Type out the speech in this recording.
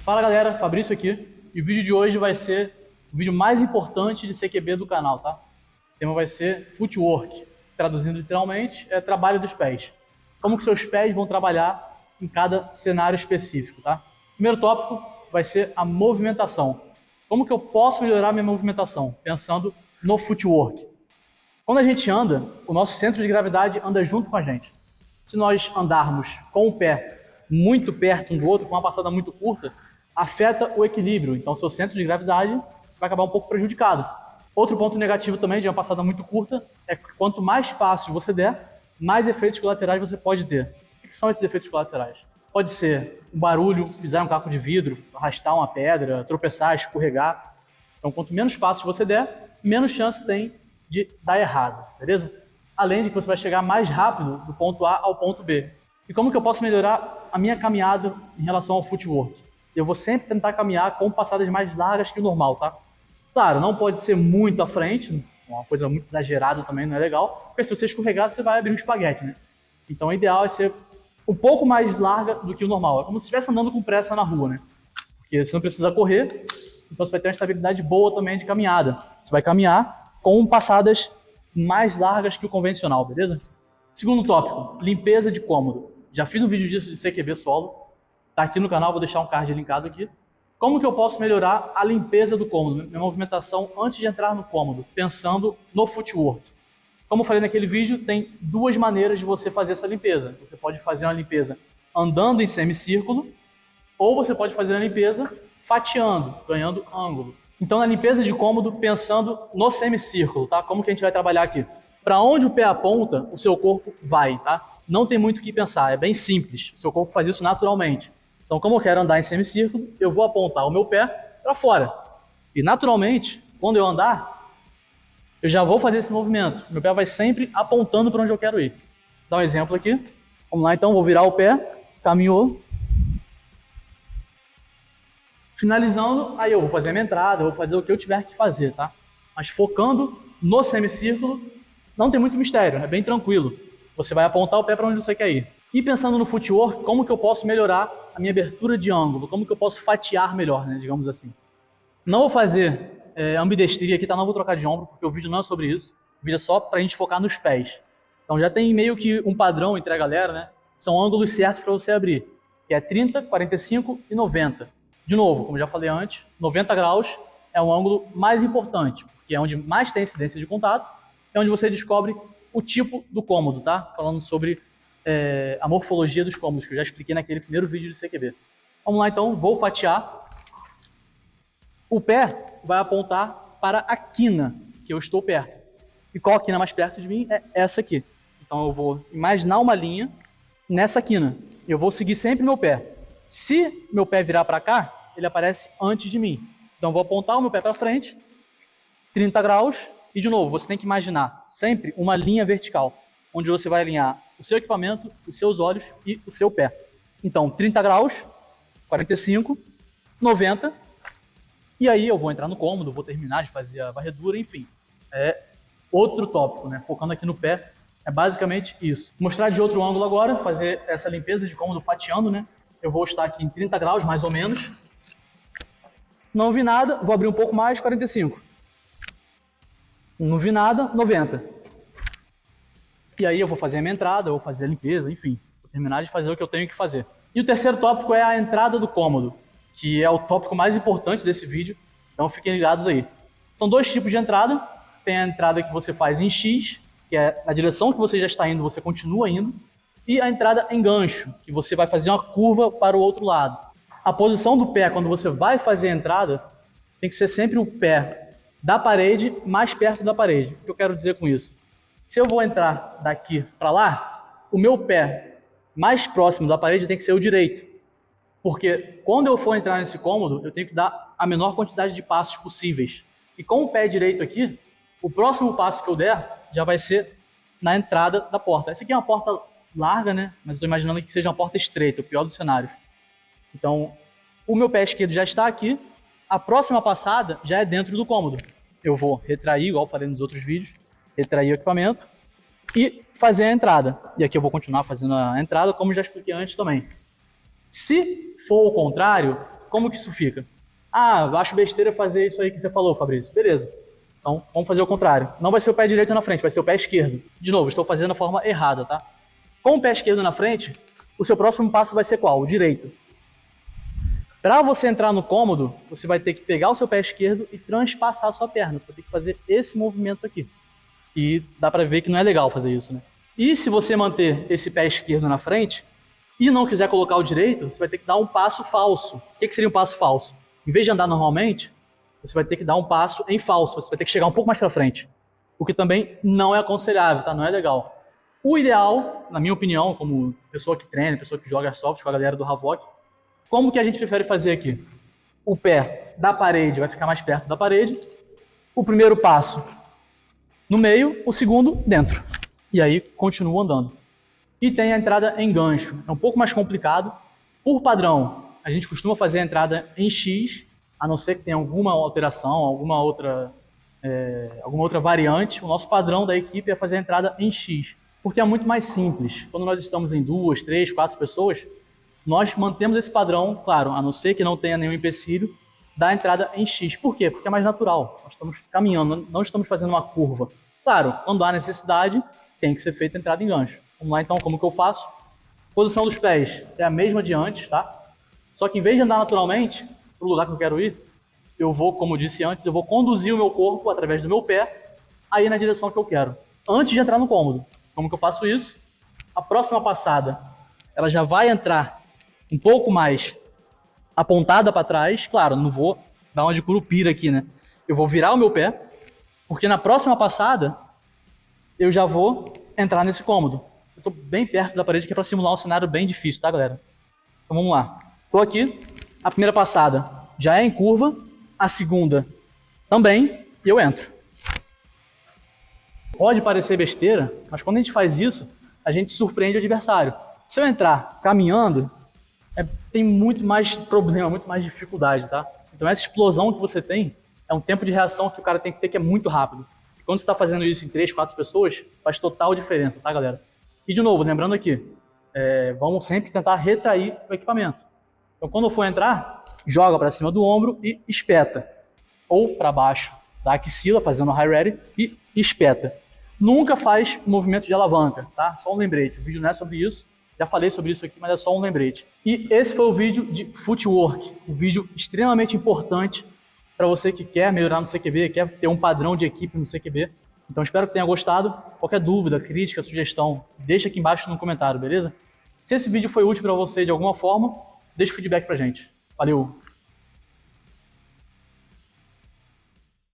Fala galera, Fabrício aqui, e o vídeo de hoje vai ser o vídeo mais importante de CQB do canal, tá? O tema vai ser Footwork, traduzindo literalmente, é trabalho dos pés. Como que seus pés vão trabalhar em cada cenário específico, tá? Primeiro tópico vai ser a movimentação. Como que eu posso melhorar minha movimentação? Pensando no footwork. Quando a gente anda, o nosso centro de gravidade anda junto com a gente. Se nós andarmos com o pé muito perto um do outro, com uma passada muito curta, afeta o equilíbrio. Então, seu centro de gravidade vai acabar um pouco prejudicado. Outro ponto negativo também de uma passada muito curta é que quanto mais passos você der, mais efeitos colaterais você pode ter. O que são esses efeitos colaterais? Pode ser um barulho, pisar um caco de vidro, arrastar uma pedra, tropeçar, escorregar. Então, quanto menos passos você der, menos chance tem de dar errado, beleza? Além de que você vai chegar mais rápido do ponto A ao ponto B. E como que eu posso melhorar a minha caminhada em relação ao footwork? Eu vou sempre tentar caminhar com passadas mais largas que o normal, tá? Claro, não pode ser muito à frente, uma coisa muito exagerada também não é legal, porque se você escorregar, você vai abrir um espaguete, né? Então o ideal é ser um pouco mais larga do que o normal. É como se estivesse andando com pressa na rua, né? Porque você não precisa correr, então você vai ter uma estabilidade boa também de caminhada. Você vai caminhar com passadas mais largas que o convencional, beleza? Segundo tópico, limpeza de cômodo. Já fiz um vídeo disso de CQB solo, tá aqui no canal, vou deixar um card linkado aqui. Como que eu posso melhorar a limpeza do cômodo, minha movimentação antes de entrar no cômodo, pensando no footwork? Como eu falei naquele vídeo, tem duas maneiras de você fazer essa limpeza. Você pode fazer uma limpeza andando em semicírculo, ou você pode fazer a limpeza fatiando, ganhando ângulo. Então, na limpeza de cômodo, pensando no semicírculo, tá? Como que a gente vai trabalhar aqui? Para onde o pé aponta, o seu corpo vai, tá? Não tem muito o que pensar, é bem simples. O seu corpo faz isso naturalmente. Então, como eu quero andar em semicírculo, eu vou apontar o meu pé para fora. E, naturalmente, quando eu andar, eu já vou fazer esse movimento. Meu pé vai sempre apontando para onde eu quero ir. Vou dar um exemplo aqui. Vamos lá, então, vou virar o pé, caminhou. Finalizando, aí eu vou fazer a minha entrada, eu vou fazer o que eu tiver que fazer, tá? Mas focando no semicírculo, não tem muito mistério, é bem tranquilo. Você vai apontar o pé para onde você quer ir. E pensando no footwork, como que eu posso melhorar a minha abertura de ângulo? Como que eu posso fatiar melhor, né, digamos assim? Não vou fazer ambidestria aqui, tá? Não vou trocar de ombro, porque o vídeo não é sobre isso. O vídeo é só pra gente focar nos pés. Então já tem meio que um padrão entre a galera, né? São ângulos certos para você abrir, que é 30, 45 e 90. De novo, como já falei antes, 90 graus é um ângulo mais importante, porque é onde mais tem incidência de contato, é onde você descobre o tipo do cômodo, tá? Falando sobre a morfologia dos cômodos, que eu já expliquei naquele primeiro vídeo de CQB. Vamos lá, então, vou fatiar. O pé vai apontar para a quina, que eu estou perto. E qual a quina mais perto de mim? É essa aqui. Então, eu vou imaginar uma linha nessa quina. Eu vou seguir sempre meu pé. Se meu pé virar para cá, ele aparece antes de mim. Então, eu vou apontar o meu pé para frente, 30 graus, e de novo, você tem que imaginar sempre uma linha vertical, onde você vai alinhar o seu equipamento, os seus olhos e o seu pé. Então, 30 graus, 45, 90, e aí eu vou entrar no cômodo, vou terminar de fazer a varredura, enfim. É outro tópico, né? Focando aqui no pé, é basicamente isso. Vou mostrar de outro ângulo agora, fazer essa limpeza de cômodo fatiando, né? Eu vou estar aqui em 30 graus, mais ou menos. Não vi nada, vou abrir um pouco mais, 45. Não vi nada, 90. E aí eu vou fazer a minha entrada, eu vou fazer a limpeza, enfim. Vou terminar de fazer o que eu tenho que fazer. E o terceiro tópico é a entrada do cômodo, que é o tópico mais importante desse vídeo, então fiquem ligados aí. São dois tipos de entrada. Tem a entrada que você faz em X, que é na direção que você já está indo, você continua indo. E a entrada em gancho, que você vai fazer uma curva para o outro lado. A posição do pé, quando você vai fazer a entrada, tem que ser sempre o pé da parede mais perto da parede. O que eu quero dizer com isso? Se eu vou entrar daqui para lá, o meu pé mais próximo da parede tem que ser o direito. Porque quando eu for entrar nesse cômodo, eu tenho que dar a menor quantidade de passos possíveis. E com o pé direito aqui, o próximo passo que eu der já vai ser na entrada da porta. Essa aqui é uma porta larga, né? Mas eu estou imaginando que seja uma porta estreita, o pior dos cenários. Então, o meu pé esquerdo já está aqui, a próxima passada já é dentro do cômodo. Eu vou retrair, igual eu falei nos outros vídeos, retrair o equipamento e fazer a entrada. E aqui eu vou continuar fazendo a entrada, como já expliquei antes também. Se for o contrário, como que isso fica? Ah, eu acho besteira fazer isso aí que você falou, Fabrício. Beleza. Então, vamos fazer o contrário. Não vai ser o pé direito na frente, vai ser o pé esquerdo. De novo, estou fazendo a forma errada, tá? Com o pé esquerdo na frente, o seu próximo passo vai ser qual? O direito. Para você entrar no cômodo, você vai ter que pegar o seu pé esquerdo e transpassar a sua perna. Você vai ter que fazer esse movimento aqui. E dá para ver que não é legal fazer isso, né? E se você manter esse pé esquerdo na frente e não quiser colocar o direito, você vai ter que dar um passo falso. O que seria um passo falso? Em vez de andar normalmente, você vai ter que dar um passo em falso. Você vai ter que chegar um pouco mais para frente. O que também não é aconselhável, tá? Não é legal. O ideal, na minha opinião, como pessoa que treina, pessoa que joga Airsoft com a galera do Havok, como que a gente prefere fazer aqui? O pé da parede vai ficar mais perto da parede. O primeiro passo no meio, o segundo dentro. E aí continua andando. E tem a entrada em gancho. É um pouco mais complicado. Por padrão, a gente costuma fazer a entrada em X, a não ser que tenha alguma alteração, alguma outra variante. O nosso padrão da equipe é fazer a entrada em X, porque é muito mais simples. Quando nós estamos em 2, 3, 4 pessoas, nós mantemos esse padrão, claro, a não ser que não tenha nenhum empecilho, da entrada em X. Por quê? Porque é mais natural. Nós estamos caminhando, não estamos fazendo uma curva. Claro, quando há necessidade, tem que ser feita a entrada em gancho. Vamos lá então, como que eu faço? Posição dos pés é a mesma de antes, tá? Só que em vez de andar naturalmente para o lugar que eu quero ir, eu vou, como eu disse antes, eu vou conduzir o meu corpo através do meu pé aí na direção que eu quero, antes de entrar no cômodo. Como que eu faço isso? A próxima passada, ela já vai entrar um pouco mais apontada para trás. Claro, não vou dar uma de curupira aqui, né? Eu vou virar o meu pé, porque na próxima passada eu já vou entrar nesse cômodo. Eu tô bem perto da parede, que é para simular um cenário bem difícil, tá, galera? Então vamos lá. Tô aqui, a primeira passada já é em curva, a segunda também, e eu entro. Pode parecer besteira, mas quando a gente faz isso, a gente surpreende o adversário. Se eu entrar caminhando, tem muito mais problema, muito mais dificuldade, tá? Então essa explosão que você tem é um tempo de reação que o cara tem que ter que é muito rápido. E quando você está fazendo isso em 3, 4 pessoas, faz total diferença, tá, galera? E de novo, lembrando aqui, vamos sempre tentar retrair o equipamento. Então quando for entrar, joga para cima do ombro e espeta. Ou para baixo da axila, fazendo high ready, e espeta. Nunca faz movimento de alavanca, tá? Só um lembrete, o vídeo não é sobre isso. Já falei sobre isso aqui, mas é só um lembrete. E esse foi o vídeo de footwork, um vídeo extremamente importante para você que quer melhorar no CQB, quer ter um padrão de equipe no CQB. Então espero que tenha gostado. Qualquer dúvida, crítica, sugestão, deixa aqui embaixo no comentário, beleza? Se esse vídeo foi útil para você de alguma forma, deixa o feedback pra gente. Valeu!